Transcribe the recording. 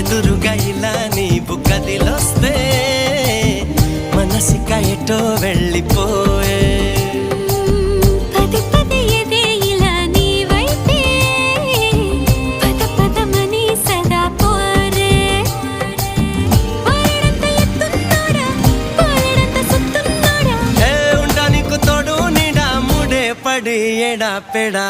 ఎదురుగా ఇలా నీవు కదిలొస్తే మనసిక ఎటో వెళ్ళిపోయే పడి ఎడా పెడా